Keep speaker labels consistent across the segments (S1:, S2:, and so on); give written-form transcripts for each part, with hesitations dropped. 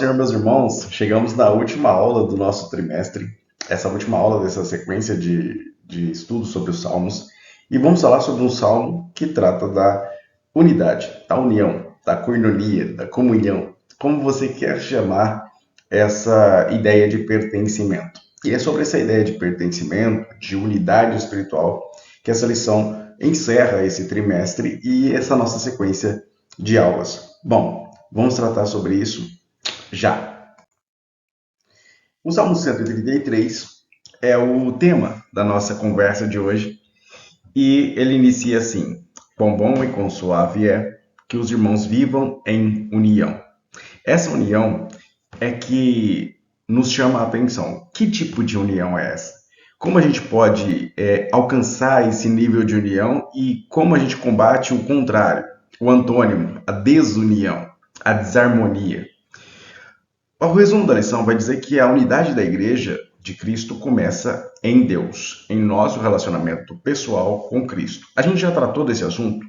S1: Senhor, meus irmãos, chegamos na última aula do nosso trimestre, essa última aula dessa sequência de estudos sobre os Salmos, e vamos falar sobre um salmo que trata da unidade, da união, da koinonia, da comunhão, como você quer chamar essa ideia de pertencimento. E é sobre essa ideia de pertencimento, de unidade espiritual, que essa lição encerra esse trimestre e essa nossa sequência de aulas. Bom, vamos tratar sobre isso já. O Salmo 133 é o tema da nossa conversa de hoje e ele inicia assim: quão bom e quão suave é que os irmãos vivam em união. Essa união é que nos chama a atenção. Que tipo de união é essa? Como a gente pode alcançar esse nível de união e como a gente combate o contrário, o antônimo, a desunião, a desarmonia? O resumo da lição vai dizer que a unidade da Igreja de Cristo começa em Deus, em nosso relacionamento pessoal com Cristo. A gente já tratou desse assunto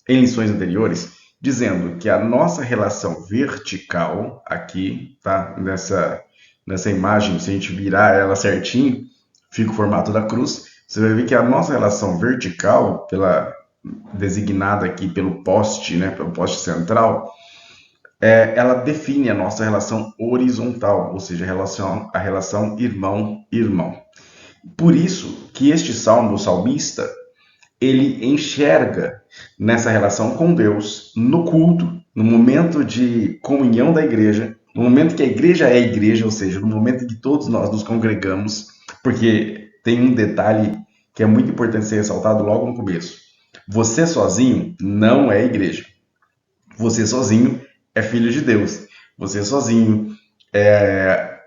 S1: em lições anteriores, dizendo que a nossa relação vertical, aqui, tá? Nessa imagem, se a gente virar ela certinho, fica o formato da cruz. Você vai ver que a nossa relação vertical, designada aqui pelo poste, né, pelo poste central, ela define a nossa relação horizontal, ou seja, a relação irmão-irmão. Por isso que este salmo, o salmista, ele enxerga nessa relação com Deus, no culto, no momento de comunhão da igreja, no momento que a igreja é igreja, ou seja, no momento em que todos nós nos congregamos, porque tem um detalhe que é muito importante ser ressaltado logo no começo. Você sozinho não é igreja. Você sozinho é filho de Deus. Você sozinho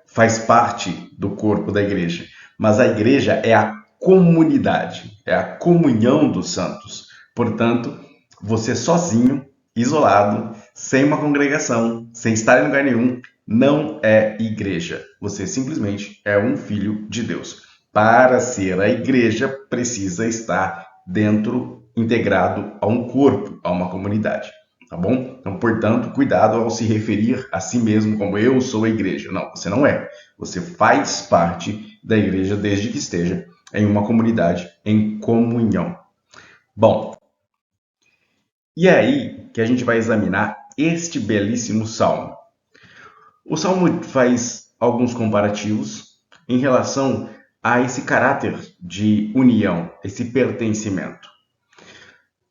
S1: faz parte do corpo da igreja. Mas a igreja é a comunidade, é a comunhão dos santos. Portanto, você sozinho, isolado, sem uma congregação, sem estar em lugar nenhum, não é igreja. Você simplesmente é um filho de Deus. Para ser a igreja, precisa estar dentro, integrado a um corpo, a uma comunidade. Tá bom? Então, portanto, cuidado ao se referir a si mesmo como eu sou a igreja. Não, você não é. Você faz parte da igreja desde que esteja em uma comunidade, em comunhão. Bom, e é aí que a gente vai examinar este belíssimo salmo. O salmo faz alguns comparativos em relação a esse caráter de união, esse pertencimento.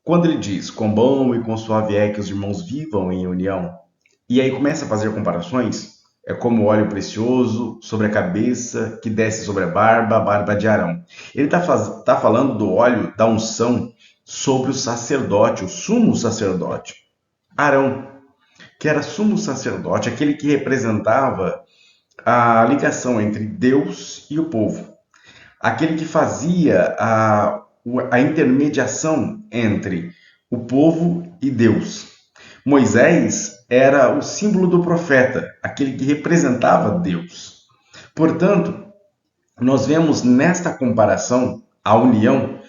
S1: Quando ele diz quão bom e quão suave é que os irmãos vivam em união, e aí começa a fazer comparações, é como óleo precioso sobre a cabeça que desce sobre a barba de Arão. Ele está falando do óleo da unção sobre o sacerdote, o sumo sacerdote, Arão, que era sumo sacerdote, aquele que representava a ligação entre Deus e o povo, aquele que fazia a intermediação entre o povo e Deus. Moisés era o símbolo do profeta, aquele que representava Deus. Portanto, nós vemos nesta comparação a união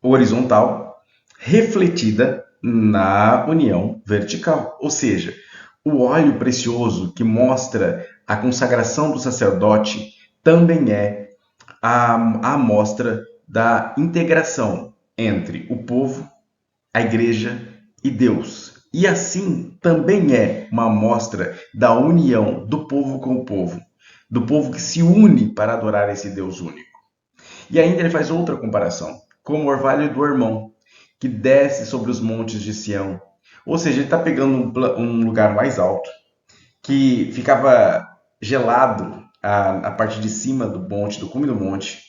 S1: horizontal refletida na união vertical, ou seja, o óleo precioso que mostra a consagração do sacerdote também é a amostra da integração entre o povo, a igreja e Deus. E assim também é uma amostra da união do povo com o povo, do povo que se une para adorar esse Deus único. E ainda ele faz outra comparação, como o orvalho do Hermon, que desce sobre os montes de Sião. Ou seja, ele está pegando um lugar mais alto, que ficava gelado a parte de cima do monte, do cume do monte.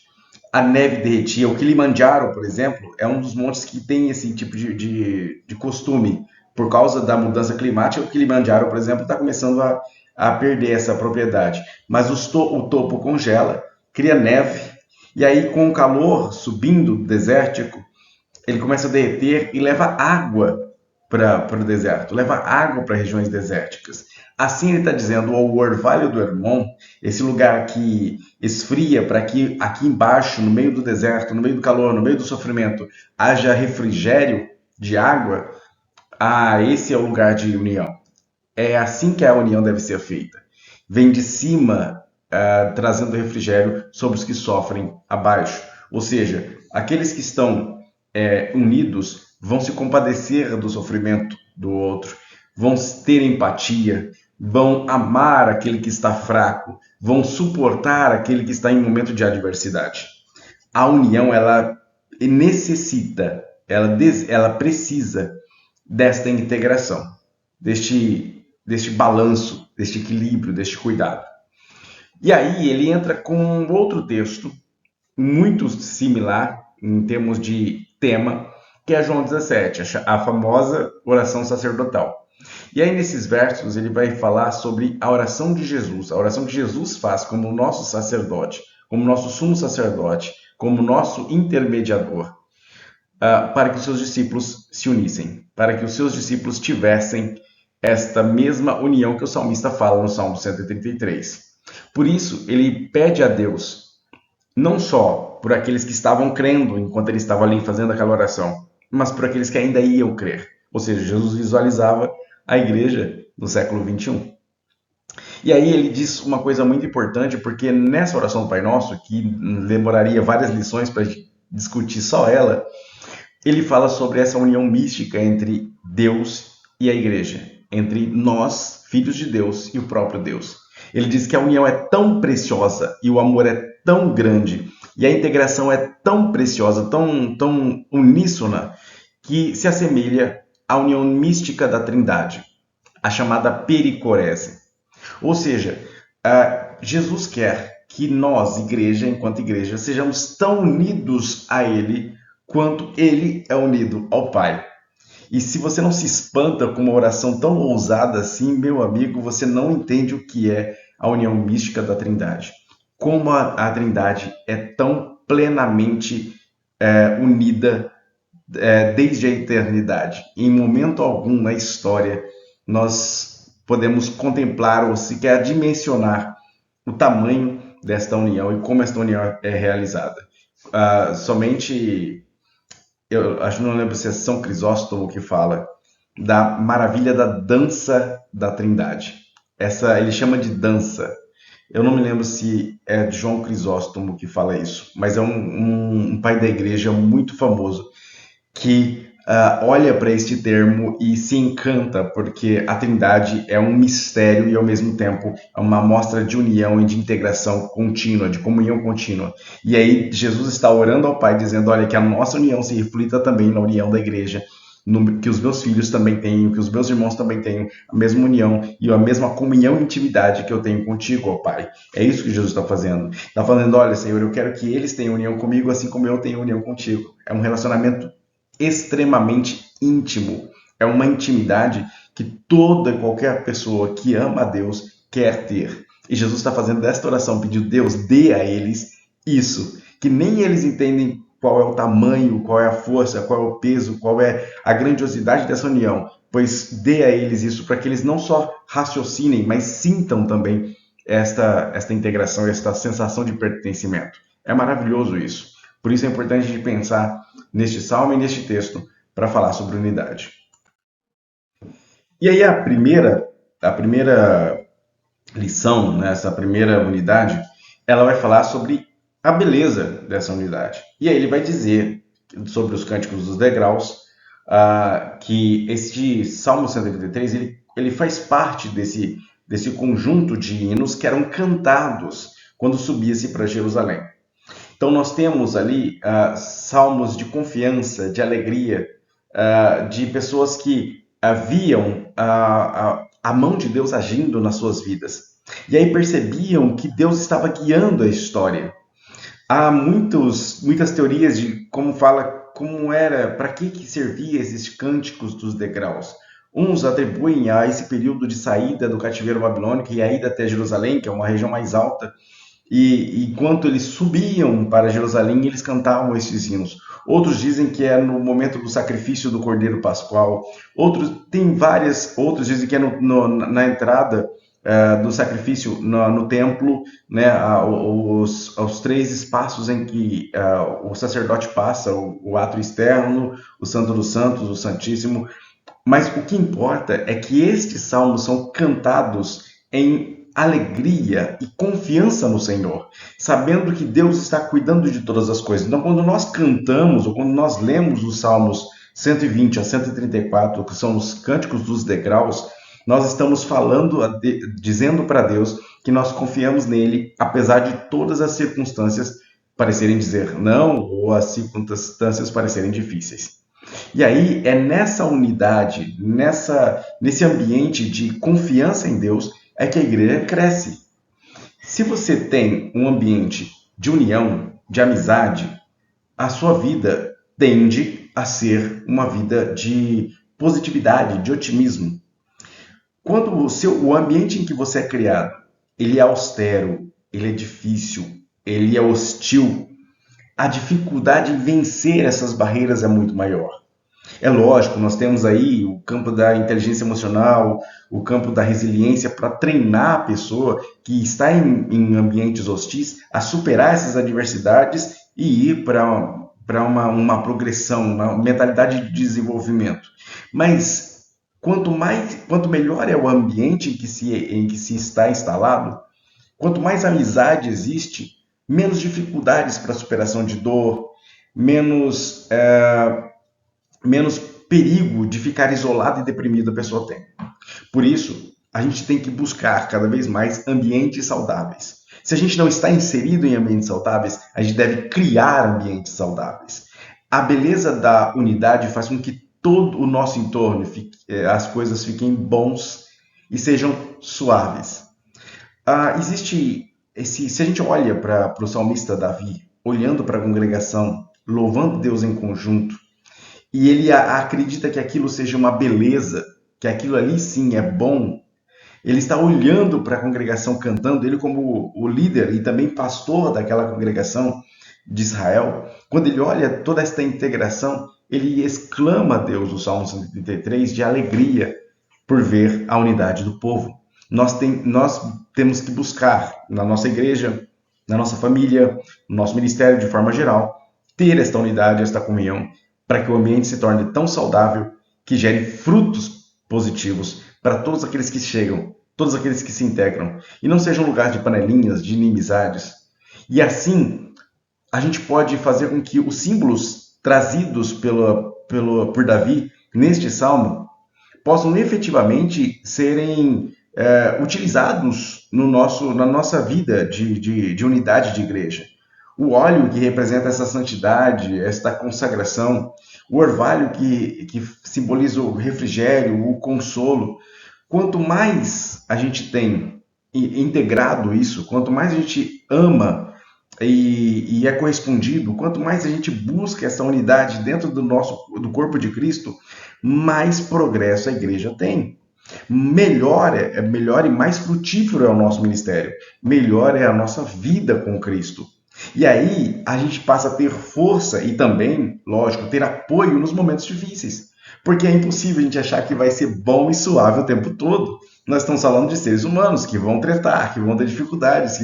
S1: A neve derretia. O Kilimanjaro, por exemplo, é um dos montes que tem esse tipo de costume. Por causa da mudança climática, o Kilimanjaro, por exemplo, está começando a perder essa propriedade. Mas o topo congela, cria neve, e aí com o calor subindo desértico, ele começa a derreter e leva água para o deserto, leva água para regiões desérticas. Assim ele está dizendo, o orvalho do Hermon, esse lugar que esfria para que aqui embaixo, no meio do deserto, no meio do calor, no meio do sofrimento, haja refrigério de água, esse é o lugar de união. É assim que a união deve ser feita. Vem de cima, trazendo refrigério sobre os que sofrem abaixo. Ou seja, aqueles que estão unidos vão se compadecer do sofrimento do outro, vão ter empatia, vão amar aquele que está fraco, vão suportar aquele que está em momento de adversidade. A união, ela necessita, ela precisa desta integração, deste balanço, deste equilíbrio, deste cuidado. E aí ele entra com outro texto muito similar em termos de tema, que é João 17, a famosa oração sacerdotal. E aí nesses versos ele vai falar sobre a oração de Jesus, a oração que Jesus faz como nosso sacerdote, como nosso sumo sacerdote, como nosso intermediador, para que os seus discípulos se unissem, para que os seus discípulos tivessem esta mesma união que o salmista fala no Salmo 133. Por isso, ele pede a Deus, não só por aqueles que estavam crendo enquanto ele estava ali fazendo aquela oração, mas por aqueles que ainda iam crer. Ou seja, Jesus visualizava a igreja no século 21. E aí ele diz uma coisa muito importante, porque nessa oração do Pai Nosso, que demoraria várias lições para discutir só ela, ele fala sobre essa união mística entre Deus e a igreja, entre nós, filhos de Deus, e o próprio Deus. Ele diz que a união é tão preciosa e o amor é tão grande e a integração é tão preciosa, tão uníssona, que se assemelha à união mística da Trindade, a chamada pericorese. Ou seja, Jesus quer que nós, igreja, enquanto igreja, sejamos tão unidos a Ele quanto Ele é unido ao Pai. E se você não se espanta com uma oração tão ousada assim, meu amigo, você não entende o que é a união mística da Trindade. Como a Trindade é tão plenamente unida desde a eternidade. Em momento algum na história, nós podemos contemplar ou sequer dimensionar o tamanho desta união e como esta união é realizada. Somente, eu acho que não lembro se é São Crisóstomo que fala da maravilha da dança da Trindade. Essa ele chama de dança. Eu não me lembro se é João Crisóstomo que fala isso, mas é um pai da igreja muito famoso que olha para este termo e se encanta, porque a Trindade é um mistério e, ao mesmo tempo, é uma mostra de união e de integração contínua, de comunhão contínua. E aí, Jesus está orando ao Pai, dizendo: olha, que a nossa união se reflita também na união da igreja, que os meus filhos também tenham, que os meus irmãos também tenham a mesma união e a mesma comunhão e intimidade que eu tenho contigo, ó Pai. É isso que Jesus está fazendo. Está falando: olha, Senhor, eu quero que eles tenham união comigo, assim como eu tenho união contigo. É um relacionamento extremamente íntimo. É uma intimidade que toda e qualquer pessoa que ama a Deus quer ter. E Jesus está fazendo desta oração, pedindo: Deus, dê a eles isso, que nem eles entendem qual é o tamanho, qual é a força, qual é o peso, qual é a grandiosidade dessa união, pois dê a eles isso para que eles não só raciocinem, mas sintam também esta integração, esta sensação de pertencimento. É maravilhoso isso. Por isso é importante a gente pensar neste salmo e neste texto para falar sobre unidade. E aí a primeira lição, né, essa primeira unidade, ela vai falar sobre a beleza dessa unidade. E aí ele vai dizer sobre os cânticos dos degraus, que este Salmo 133, ele faz parte desse conjunto de hinos que eram cantados quando subia-se para Jerusalém. Então nós temos ali salmos de confiança, de alegria, de pessoas que viam a mão de Deus agindo nas suas vidas. E aí percebiam que Deus estava guiando a história. Há muitas teorias de como era, para que servia esses cânticos dos degraus. Uns atribuem a esse período de saída do cativeiro babilônico e a ida até Jerusalém, que é uma região mais alta, e enquanto eles subiam para Jerusalém, eles cantavam esses hinos. Outros dizem que é no momento do sacrifício do Cordeiro Pascual. Outros dizem que é na entrada do sacrifício no templo, né, os três espaços em que o sacerdote passa: o ato externo, o Santo dos Santos, o Santíssimo, Mas o que importa é que estes salmos são cantados em alegria e confiança no Senhor, sabendo que Deus está cuidando de todas as coisas. Então, quando nós cantamos ou quando nós lemos os Salmos 120 a 134, que são os cânticos dos degraus, nós estamos falando, dizendo para Deus que nós confiamos nele, apesar de todas as circunstâncias parecerem dizer não ou as circunstâncias parecerem difíceis. E aí é nessa unidade, nesse ambiente de confiança em Deus, é que a igreja cresce. Se você tem um ambiente de união, de amizade, a sua vida tende a ser uma vida de positividade, de otimismo. Quando o ambiente em que você é criado, ele é austero, ele é difícil, ele é hostil, a dificuldade em vencer essas barreiras é muito maior. É lógico, nós temos aí o campo da inteligência emocional, o campo da resiliência para treinar a pessoa que está em ambientes hostis a superar essas adversidades e ir para uma progressão, uma mentalidade de desenvolvimento. Mas quanto melhor é o ambiente em que se está instalado, quanto mais amizade existe, menos dificuldades para a superação de dor, menos perigo de ficar isolado e deprimido a pessoa tem. Por isso, a gente tem que buscar cada vez mais ambientes saudáveis. Se a gente não está inserido em ambientes saudáveis, a gente deve criar ambientes saudáveis. A beleza da unidade faz com que todo o nosso entorno, as coisas fiquem bons e sejam suaves. Se a gente olha para o salmista Davi, olhando para a congregação, louvando Deus em conjunto, e ele acredita que aquilo seja uma beleza, que aquilo ali sim é bom, ele está olhando para a congregação cantando, ele como o líder e também pastor daquela congregação de Israel, quando ele olha toda esta integração, ele exclama a Deus, no Salmo 133, de alegria por ver a unidade do povo. Nós temos que buscar na nossa igreja, na nossa família, no nosso ministério de forma geral, ter esta unidade, esta comunhão, para que o ambiente se torne tão saudável que gere frutos positivos para todos aqueles que chegam, todos aqueles que se integram, e não seja um lugar de panelinhas, de inimizades. E assim, a gente pode fazer com que os símbolos trazidos por Davi neste salmo possam efetivamente serem utilizados na nossa vida de unidade de igreja. O óleo que representa essa santidade, esta consagração, o orvalho que simboliza o refrigério, o consolo. Quanto mais a gente tem integrado isso, quanto mais a gente ama e é correspondido, quanto mais a gente busca essa unidade dentro do corpo de Cristo, mais progresso a igreja tem. Melhor e mais frutífero é o nosso ministério, melhor é a nossa vida com Cristo. E aí a gente passa a ter força e também, lógico, ter apoio nos momentos difíceis. Porque é impossível a gente achar que vai ser bom e suave o tempo todo. Nós estamos falando de seres humanos que vão tretar, que vão ter dificuldades,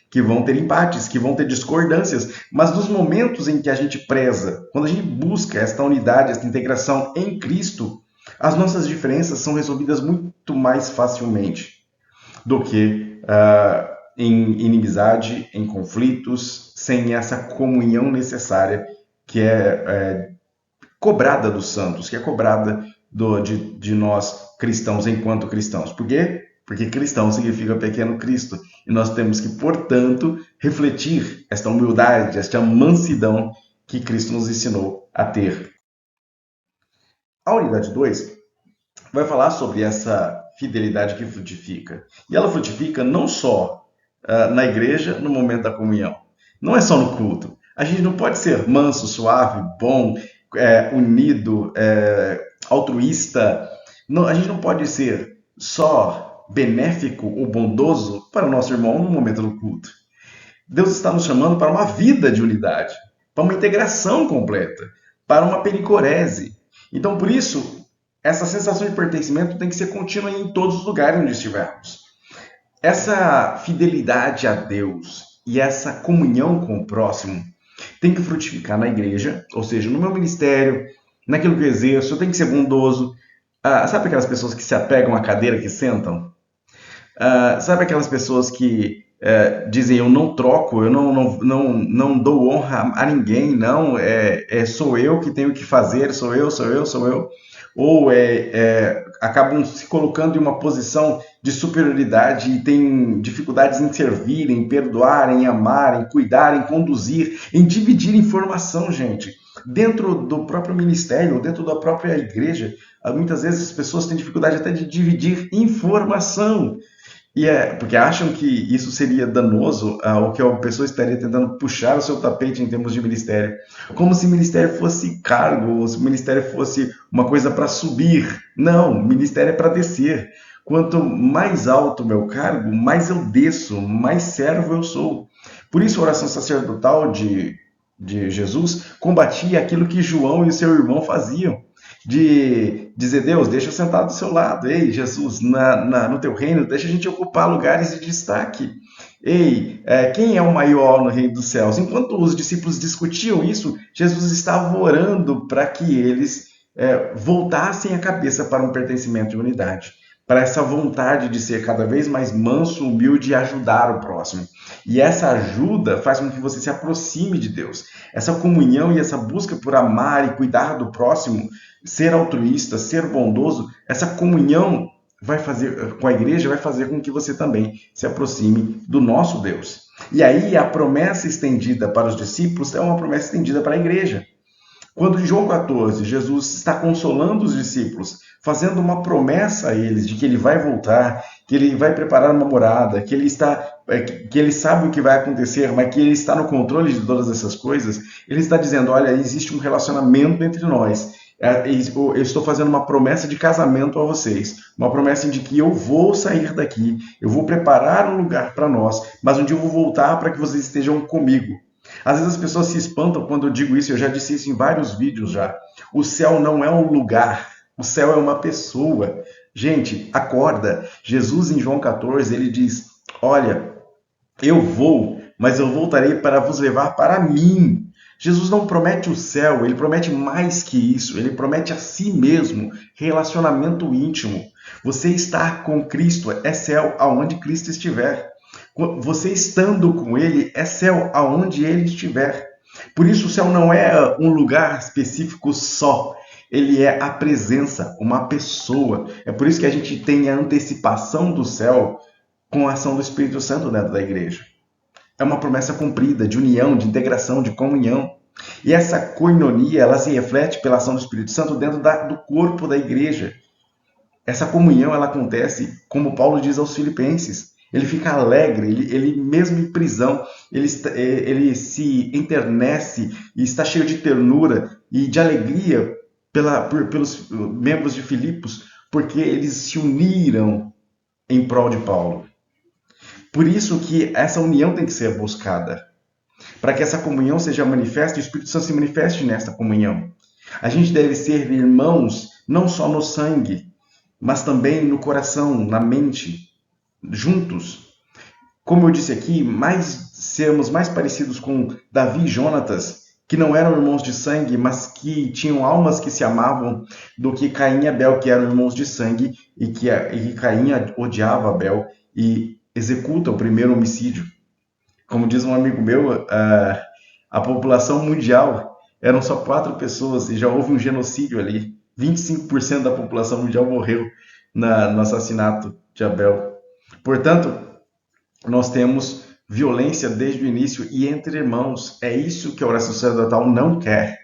S1: que vão ter empates, que vão ter discordâncias. Mas nos momentos em que a gente preza, quando a gente busca esta unidade, esta integração em Cristo, as nossas diferenças são resolvidas muito mais facilmente do que em inimizade, em conflitos, sem essa comunhão necessária que é cobrada dos santos, que é cobrada de nós cristãos enquanto cristãos. Por quê? Porque cristão significa pequeno Cristo. E nós temos que, portanto, refletir esta humildade, esta mansidão que Cristo nos ensinou a ter. A unidade 2 vai falar sobre essa fidelidade que frutifica. E ela frutifica não só na igreja, no momento da comunhão. Não é só no culto. A gente não pode ser manso, suave, bom, unido, altruísta. Não, a gente não pode ser só benéfico ou bondoso para o nosso irmão no momento do culto. Deus está nos chamando para uma vida de unidade, para uma integração completa, para uma pericorese. Então, por isso, essa sensação de pertencimento tem que ser contínua em todos os lugares onde estivermos. Essa fidelidade a Deus e essa comunhão com o próximo tem que frutificar na igreja, ou seja, no meu ministério, naquilo que eu exerço, eu tenho que ser bondoso, Sabe aquelas pessoas que se apegam à cadeira que sentam? Sabe aquelas pessoas que dizem eu não troco, eu não dou honra a ninguém, não, sou eu que tenho que fazer, sou eu. Ou acabam se colocando em uma posição de superioridade e têm dificuldades em servir, em perdoar, em amar, em cuidar, em conduzir, em dividir informação, gente. Dentro do próprio ministério, dentro da própria igreja, muitas vezes as pessoas têm dificuldade até de dividir informação. E porque acham que isso seria danoso, ou que a pessoa estaria tentando puxar o seu tapete em termos de ministério. Como se ministério fosse cargo, ou se ministério fosse uma coisa para subir. Não, ministério é para descer. Quanto mais alto o meu cargo, mais eu desço, mais servo eu sou. Por isso a oração sacerdotal de Jesus combatia aquilo que João e seu irmão faziam de dizer, Deus, deixa eu sentar do seu lado. Ei, Jesus, no teu reino, deixa a gente ocupar lugares de destaque. Ei, quem é o maior no reino dos céus? Enquanto os discípulos discutiam isso, Jesus estava orando para que eles voltassem a cabeça para um pertencimento de unidade, para essa vontade de ser cada vez mais manso, humilde e ajudar o próximo. E essa ajuda faz com que você se aproxime de Deus. Essa comunhão e essa busca por amar e cuidar do próximo, ser altruísta, ser bondoso, essa comunhão vai fazer com a igreja vai fazer com que você também se aproxime do nosso Deus. E aí a promessa estendida para os discípulos é uma promessa estendida para a igreja. Quando em João 14, Jesus está consolando os discípulos, fazendo uma promessa a eles de que ele vai voltar, que ele vai preparar uma morada, que ele sabe o que vai acontecer, mas que ele está no controle de todas essas coisas, ele está dizendo, olha, existe um relacionamento entre nós. Eu estou fazendo uma promessa de casamento a vocês, uma promessa de que eu vou sair daqui, eu vou preparar um lugar para nós, mas um dia eu vou voltar para que vocês estejam comigo. Às vezes as pessoas se espantam quando eu digo isso, eu já disse isso em vários vídeos já. O céu não é um lugar, o céu é uma pessoa. Gente, acorda. Jesus em João 14, ele diz, olha, eu vou, mas eu voltarei para vos levar para mim. Jesus não promete o céu, ele promete mais que isso, ele promete a si mesmo, relacionamento íntimo. Você estar com Cristo é céu aonde Cristo estiver. Você estando com ele é céu aonde ele estiver. Por isso o céu não é um lugar específico só. Ele é a presença, uma pessoa. É por isso que a gente tem a antecipação do céu com a ação do Espírito Santo dentro da igreja. É uma promessa cumprida de união, de integração, de comunhão. E essa koinonia, ela se reflete pela ação do Espírito Santo dentro do corpo da igreja. Essa comunhão, ela acontece, como Paulo diz aos Filipenses. Ele fica alegre, ele mesmo em prisão, ele se enternece e está cheio de ternura e de alegria pelos membros de Filipos, porque eles se uniram em prol de Paulo. Por isso que essa união tem que ser buscada. Para que essa comunhão seja manifesta, o Espírito Santo se manifeste nesta comunhão. A gente deve ser irmãos não só no sangue, mas também no coração, na mente, juntos. Como eu disse aqui, sermos mais parecidos com Davi e Jonatas, que não eram irmãos de sangue, mas que tinham almas que se amavam, do que Caim e Abel, que eram irmãos de sangue, e que Caim odiava Abel e executa o primeiro homicídio. Como diz um amigo meu, a população mundial eram só 4 pessoas e já houve um genocídio ali. 25% da população mundial morreu no assassinato de Abel. Portanto, nós temos violência desde o início e entre irmãos. É isso que a oração sacerdotal não quer.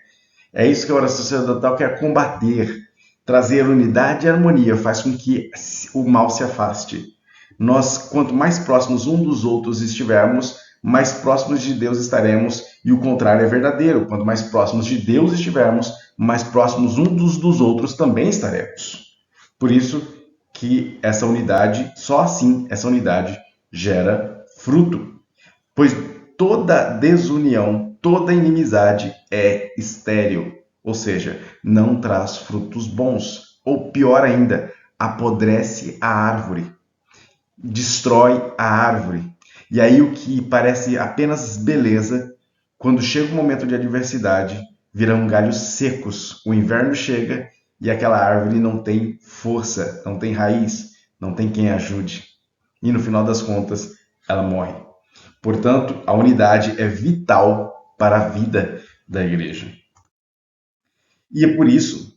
S1: É isso que a oração sacerdotal quer combater. Trazer unidade e harmonia faz com que o mal se afaste. Nós, quanto mais próximos um dos outros estivermos, mais próximos de Deus estaremos, e o contrário é verdadeiro. Quanto mais próximos de Deus estivermos, mais próximos uns dos outros também estaremos. Por isso que essa unidade, só assim, essa unidade gera fruto. Pois toda desunião, toda inimizade é estéril, ou seja, não traz frutos bons. Ou pior ainda, apodrece a árvore, destrói a árvore. E aí o que parece apenas beleza, quando chega o momento de adversidade, viram galhos secos. O inverno chega e aquela árvore não tem força, não tem raiz, não tem quem ajude. E no final das contas, ela morre. Portanto, a unidade é vital para a vida da igreja. E é por isso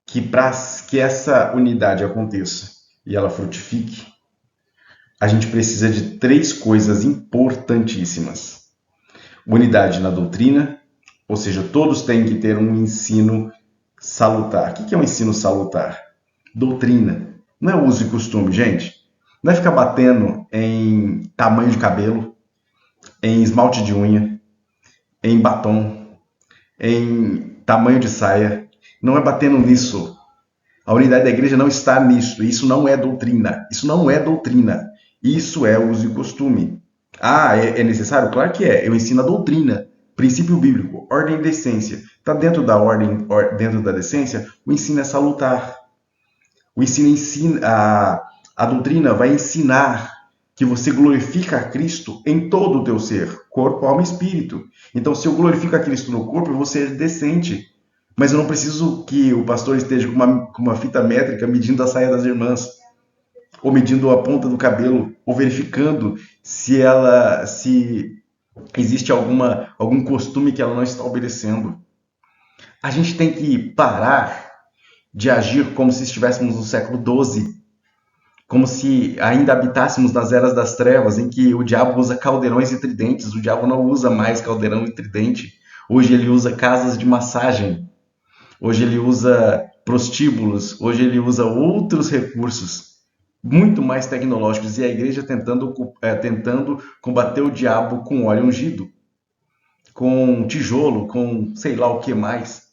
S1: que para que essa unidade aconteça e ela frutifique, a gente precisa de três coisas importantíssimas. Unidade na doutrina, ou seja, todos têm que ter um ensino salutar. O que é um ensino salutar? Doutrina. Não é uso e costume, gente. Não é ficar batendo em tamanho de cabelo, em esmalte de unha, em batom, em tamanho de saia. Não é batendo nisso. A unidade da igreja não está nisso. Isso não é doutrina. Isso não é doutrina. Isso é uso e costume. Ah, é necessário? Claro que é. Eu ensino a doutrina, princípio bíblico, ordem e decência. Está dentro da ordem, dentro da decência, o ensino é salutar. O ensino a doutrina vai ensinar que você glorifica a Cristo em todo o teu ser, corpo, alma e espírito. Então, se eu glorifico a Cristo no corpo, eu vou ser decente. Mas eu não preciso que o pastor esteja com uma fita métrica medindo a saia das irmãs, ou medindo a ponta do cabelo, ou verificando se existe algum costume que ela não está obedecendo. A gente tem que parar de agir como se estivéssemos no século XII, como se ainda habitássemos nas eras das trevas, em que o diabo usa caldeirões e tridentes. O diabo não usa mais caldeirão e tridente. Hoje ele usa casas de massagem. Hoje ele usa prostíbulos. Hoje ele usa outros recursos muito mais tecnológicos. E a igreja tentando combater o diabo com óleo ungido, com tijolo, com sei lá o que mais.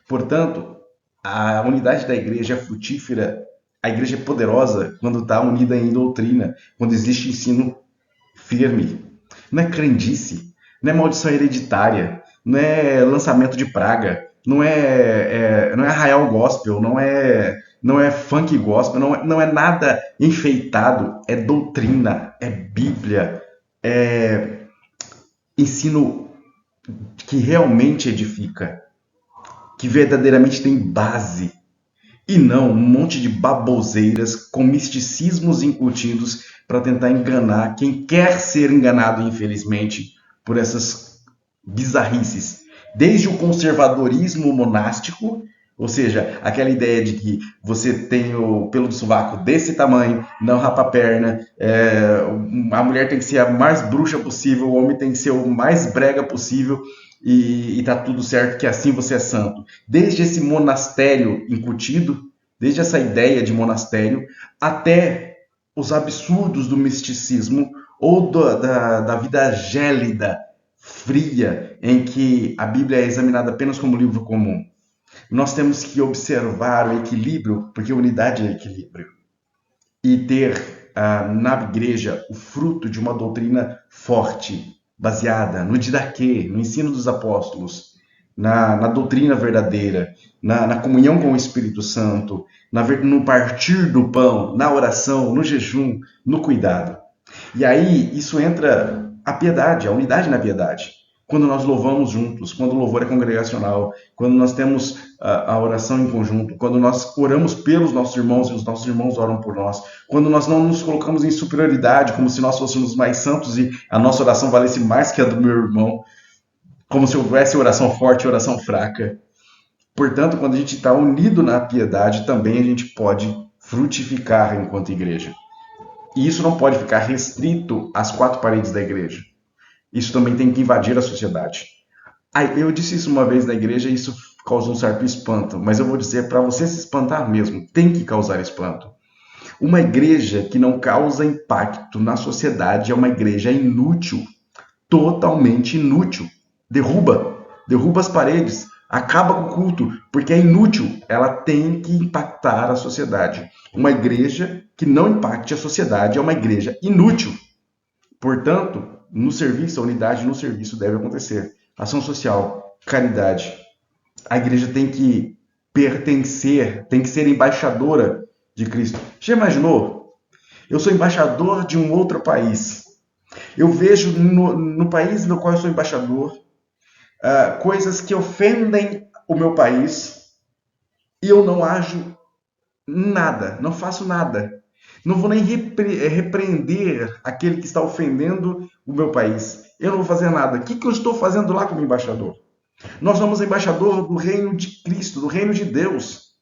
S1: Portanto, a unidade da igreja é frutífera, a igreja é poderosa quando está unida em doutrina, quando existe ensino firme. Não é crendice, não é maldição hereditária, não é lançamento de praga, não é arraial gospel, não é funk gospel, não é nada enfeitado, é doutrina, é Bíblia, é ensino que realmente edifica, que verdadeiramente tem base, e não um monte de baboseiras com misticismos incutidos para tentar enganar quem quer ser enganado, infelizmente, por essas bizarrices. Desde o conservadorismo monástico, ou seja, aquela ideia de que você tem o pelo do sovaco desse tamanho, não rapa a perna, a mulher tem que ser a mais bruxa possível, o homem tem que ser o mais brega possível, e tá tudo certo, que assim você é santo. Desde esse monastério incutido, desde essa ideia de monastério, até os absurdos do misticismo ou da vida gélida, fria, em que a Bíblia é examinada apenas como livro comum. Nós temos que observar o equilíbrio, porque unidade é equilíbrio, e ter na igreja o fruto de uma doutrina forte, baseada no didaquê, no ensino dos apóstolos, na doutrina verdadeira, na comunhão com o Espírito Santo, no partir do pão, na oração, no jejum, no cuidado. E aí isso entra a piedade, a unidade na piedade. Quando nós louvamos juntos, quando o louvor é congregacional, quando nós temos a oração em conjunto, quando nós oramos pelos nossos irmãos e os nossos irmãos oram por nós, quando nós não nos colocamos em superioridade, como se nós fôssemos mais santos e a nossa oração valesse mais que a do meu irmão, como se houvesse oração forte e oração fraca. Portanto, quando a gente está unido na piedade, também a gente pode frutificar enquanto igreja. E isso não pode ficar restrito às quatro paredes da igreja. Isso também tem que invadir a sociedade. Eu disse isso uma vez na igreja e isso causou um certo espanto, mas eu vou dizer para você se espantar mesmo, tem que causar espanto. Uma igreja que não causa impacto na sociedade é uma igreja inútil, totalmente inútil. Derruba as paredes, acaba com o culto, porque é inútil, ela tem que impactar a sociedade. Uma igreja que não impacte a sociedade é uma igreja inútil. Portanto, no serviço, a unidade no serviço deve acontecer. Ação social, caridade. A igreja tem que pertencer, tem que ser embaixadora de Cristo. Já imaginou? Eu sou embaixador de um outro país. Eu vejo no país no qual eu sou embaixador coisas que ofendem o meu país e eu não ajo nada, não faço nada. Não vou nem repreender aquele que está ofendendo o meu país. Eu não vou fazer nada. O que eu estou fazendo lá como embaixador? Nós somos embaixador do reino de Cristo, do reino de Deus.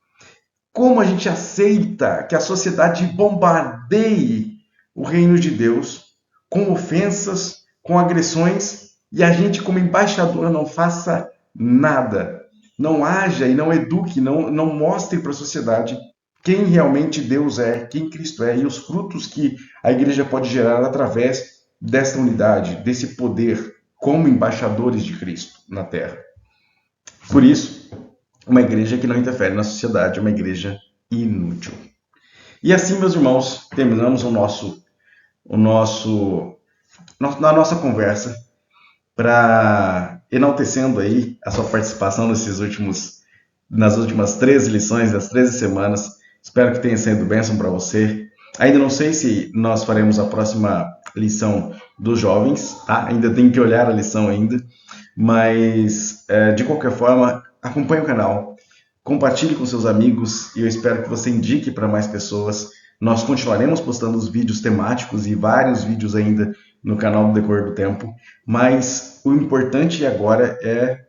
S1: Como a gente aceita que a sociedade bombardeie o reino de Deus com ofensas, com agressões, e a gente, como embaixador, não faça nada? Não haja e não eduque, não mostre para a sociedade quem realmente Deus é, quem Cristo é e os frutos que a igreja pode gerar através desta unidade, desse poder como embaixadores de Cristo na terra. Por isso, uma igreja que não interfere na sociedade é uma igreja inútil. E assim, meus irmãos, terminamos na nossa conversa para enaltecendo aí a sua participação nas últimas 13 lições, das 13 semanas. Espero que tenha sido bênção para você. Ainda não sei se nós faremos a próxima lição dos jovens, tá? Ainda tenho que olhar a lição ainda, mas de qualquer forma, acompanhe o canal, compartilhe com seus amigos e eu espero que você indique para mais pessoas. Nós continuaremos postando os vídeos temáticos e vários vídeos ainda no canal do Decorrer do Tempo, mas o importante agora é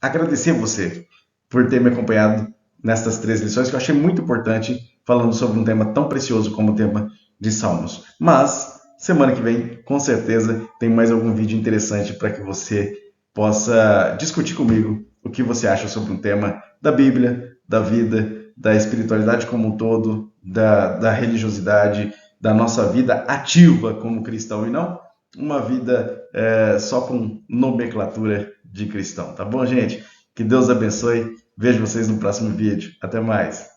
S1: agradecer você por ter me acompanhado nestas 3 lições, que eu achei muito importante, falando sobre um tema tão precioso como o tema de Salmos. Mas, semana que vem, com certeza, tem mais algum vídeo interessante para que você possa discutir comigo o que você acha sobre um tema da Bíblia, da vida, da espiritualidade como um todo, da religiosidade, da nossa vida ativa como cristão e não uma vida só com nomenclatura de cristão. Tá bom, gente? Que Deus abençoe. Vejo vocês no próximo vídeo. Até mais.